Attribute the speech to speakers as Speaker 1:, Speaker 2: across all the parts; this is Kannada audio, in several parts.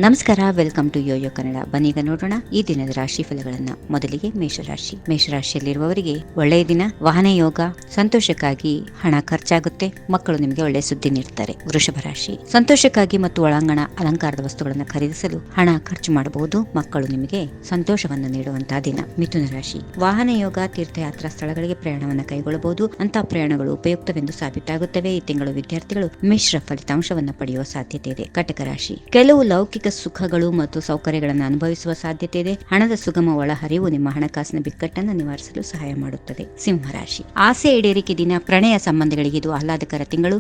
Speaker 1: ನಮಸ್ಕಾರ, ವೆಲ್ಕಮ್ ಟು ಯೋಯೋ ಕನ್ನಡ. ಬನ್ನೀಗ ನೋಡೋಣ ಈ ದಿನದ ರಾಶಿ ಫಲಗಳನ್ನ. ಮೊದಲಿಗೆ ಮೇಷರಾಶಿ. ಮೇಷರಾಶಿಯಲ್ಲಿರುವವರಿಗೆ ಒಳ್ಳೆಯ ದಿನ, ವಾಹನ ಯೋಗ, ಸಂತೋಷಕ್ಕಾಗಿ ಹಣ ಖರ್ಚಾಗುತ್ತೆ, ಮಕ್ಕಳು ನಿಮಗೆ ಒಳ್ಳೆಯ ಸುದ್ದಿ ನೀಡ್ತಾರೆ. ವೃಷಭ ರಾಶಿ. ಸಂತೋಷಕ್ಕಾಗಿ ಮತ್ತು ಒಳಾಂಗಣ ಅಲಂಕಾರದ ವಸ್ತುಗಳನ್ನು ಖರೀದಿಸಲು ಹಣ ಖರ್ಚು ಮಾಡಬಹುದು, ಮಕ್ಕಳು ನಿಮಗೆ ಸಂತೋಷವನ್ನು ನೀಡುವಂತಹ ದಿನ. ಮಿಥುನ ರಾಶಿ. ವಾಹನ ಯೋಗ, ತೀರ್ಥಯಾತ್ರಾ ಸ್ಥಳಗಳಿಗೆ ಪ್ರಯಾಣವನ್ನು ಕೈಗೊಳ್ಳಬಹುದು, ಅಂತಹ ಪ್ರಯಾಣಗಳು ಉಪಯುಕ್ತವೆಂದು ಸಾಬೀತಾಗುತ್ತವೆ. ಈ ತಿಂಗಳು ವಿದ್ಯಾರ್ಥಿಗಳು ಮಿಶ್ರ ಫಲಿತಾಂಶವನ್ನು ಪಡೆಯುವ ಸಾಧ್ಯತೆ ಇದೆ. ಕಟಕ ರಾಶಿ. ಕೆಲವು ಲೌಕಿಕ ಸುಖಗಳು ಮತ್ತು ಸೌಕರ್ಯಗಳನ್ನು ಅನುಭವಿಸುವ ಸಾಧ್ಯತೆ ಇದೆ. ಹಣದ ಸುಗಮ ಒಳಹರಿವು ನಿಮ್ಮ ಹಣಕಾಸಿನ ಬಿಕ್ಕಟ್ಟನ್ನು ನಿವಾರಿಸಲು ಸಹಾಯ ಮಾಡುತ್ತದೆ. ಸಿಂಹರಾಶಿ. ಆಸೆ ಈಡೇರಿಕೆ ದಿನ, ಪ್ರಣಯ ಸಂಬಂಧಗಳಿಗೆ ಇದು ಆಹ್ಲಾದಕರ ತಿಂಗಳು.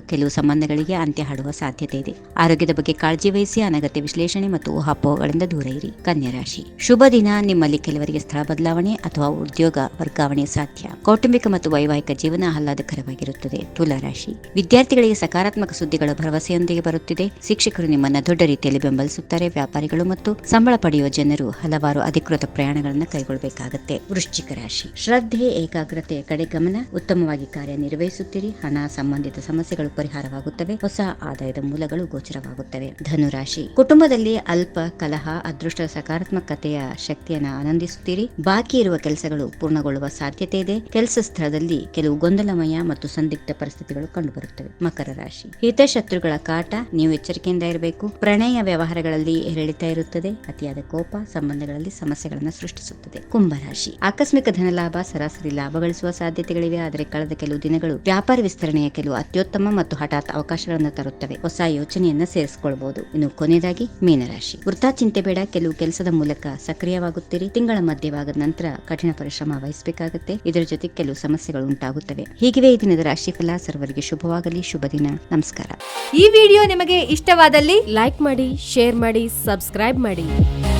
Speaker 1: ಕೆಲವು ಸಂಬಂಧಗಳಿಗೆ ಅಂತ್ಯ ಹಾಡುವ ಸಾಧ್ಯತೆ ಇದೆ. ಆರೋಗ್ಯದ ಬಗ್ಗೆ ಕಾಳಜಿ ವಹಿಸಿ, ಅನಗತ್ಯ ವಿಶ್ಲೇಷಣೆ ಮತ್ತು ಊಹಾಪೋಹಗಳಿಂದ ದೂರ ಇರಿ. ಕನ್ಯಾ ರಾಶಿ. ಶುಭ ದಿನ, ನಿಮ್ಮಲ್ಲಿ ಕೆಲವರಿಗೆ ಸ್ಥಳ ಬದಲಾವಣೆ ಅಥವಾ ಉದ್ಯೋಗ ವರ್ಗಾವಣೆ ಸಾಧ್ಯ. ಕೌಟುಂಬಿಕ ಮತ್ತು ವೈವಾಹಿಕ ಜೀವನ ಆಹ್ಲಾದಕರವಾಗಿರುತ್ತದೆ. ತುಲಾ ರಾಶಿ. ವಿದ್ಯಾರ್ಥಿಗಳಿಗೆ ಸಕಾರಾತ್ಮಕ ಸುದ್ದಿಗಳ ಭರವಸೆಯೊಂದಿಗೆ ಬರುತ್ತಿದೆ. ಶಿಕ್ಷಕರು ನಿಮ್ಮನ್ನು ದೊಡ್ಡ ರೀತಿಯಲ್ಲಿ ಬೆಂಬಲಿಸುತ್ತಾರೆ. ವ್ಯಾಪಾರಿಗಳು ಮತ್ತು ಸಂಬಳ ಪಡೆಯುವ ಜನರು ಹಲವಾರು ಅಧಿಕೃತ ಪ್ರಯಾಣಗಳನ್ನು ಕೈಗೊಳ್ಳಬೇಕಾಗುತ್ತೆ. ವೃಶ್ಚಿಕ ರಾಶಿ. ಶ್ರದ್ಧೆ, ಏಕಾಗ್ರತೆಯ ಕಡೆ ಗಮನ, ಉತ್ತಮವಾಗಿ ಕಾರ್ಯನಿರ್ವಹಿಸುತ್ತೀರಿ. ಹಣ ಸಂಬಂಧಿತ ಸಮಸ್ಯೆಗಳು ಪರಿಹಾರವಾಗುತ್ತವೆ. ಹೊಸ ಆದಾಯದ ಮೂಲಗಳು ಗೋಚರವಾಗುತ್ತವೆ. ಧನುರಾಶಿ. ಕುಟುಂಬದಲ್ಲಿ ಅಲ್ಪ ಕಲಹ, ಅದೃಷ್ಟ ಸಕಾರಾತ್ಮಕತೆಯ ಶಕ್ತಿಯನ್ನು ಆನಂದಿಸುತ್ತೀರಿ. ಬಾಕಿ ಇರುವ ಕೆಲಸಗಳು ಪೂರ್ಣಗೊಳ್ಳುವ ಸಾಧ್ಯತೆ ಇದೆ. ಕೆಲಸ ಸ್ಥಳದಲ್ಲಿ ಕೆಲವು ಗೊಂದಲಮಯ ಮತ್ತು ಸಂದಿಗ್ಧ ಪರಿಸ್ಥಿತಿಗಳು ಕಂಡುಬರುತ್ತವೆ. ಮಕರ ರಾಶಿ. ಹಿತಶತ್ರುಗಳ ಕಾಟ, ನೀವು ಎಚ್ಚರಿಕೆಯಿಂದ ಇರಬೇಕು. ಪ್ರಣಯ ವ್ಯವಹಾರಗಳಲ್ಲಿ ಏರಿಳಿತ ಇರುತ್ತದೆ. ಅತಿಯಾದ ಕೋಪ ಸಂಬಂಧಗಳಲ್ಲಿ ಸಮಸ್ಯೆಗಳನ್ನು ಸೃಷ್ಟಿಸುತ್ತದೆ. ಕುಂಭರಾಶಿ. ಆಕಸ್ಮಿಕ ಧನಲಾಭ, ಸರಾಸರಿ ಲಾಭ ಗಳಿಸುವ ಸಾಧ್ಯತೆಗಳಿವೆ. ಆದರೆ ಕಳೆದ ಕೆಲವು ದಿನಗಳು ವ್ಯಾಪಾರ ವಿಸ್ತರಣೆಯ ಕೆಲವು ಅತ್ಯುತ್ತಮ ಮತ್ತು ಹಠಾತ್ ಅವಕಾಶಗಳನ್ನು ತರುತ್ತವೆ. ಹೊಸ ಯೋಚನೆಯನ್ನ ಸೇರಿಸಿಕೊಳ್ಳಬಹುದು. ಇನ್ನು ಕೊನೆಯದಾಗಿ ಮೀನರಾಶಿ. ವೃಥಾ ಚಿಂತೆ ಬೇಡ, ಕೆಲವು ಕೆಲಸದ ಮೂಲಕ ಸಕ್ರಿಯವಾಗುತ್ತೀರಿ. ತಿಂಗಳ ಮಧ್ಯವಾದ ನಂತರ ಕಠಿಣ ಪರಿಶ್ರಮ ವಹಿಸಬೇಕಾಗುತ್ತೆ. ಇದರ ಜೊತೆ ಕೆಲವು ಸಮಸ್ಯೆಗಳು ಉಂಟಾಗುತ್ತವೆ. ಹೀಗಿವೆ ಈ ದಿನದ ರಾಶಿಫಲ. ಸರ್ವರಿಗೆ ಶುಭವಾಗಲಿ. ಶುಭ ದಿನ. ನಮಸ್ಕಾರ.
Speaker 2: ಈ ವಿಡಿಯೋ ನಿಮಗೆ ಇಷ್ಟವಾದಲ್ಲಿ ಲೈಕ್ ಮಾಡಿ, ಶೇರ್ ಮಾಡಿ, ಸಬ್ಸ್ಕ್ರೈಬ್ ಮಾಡಿ.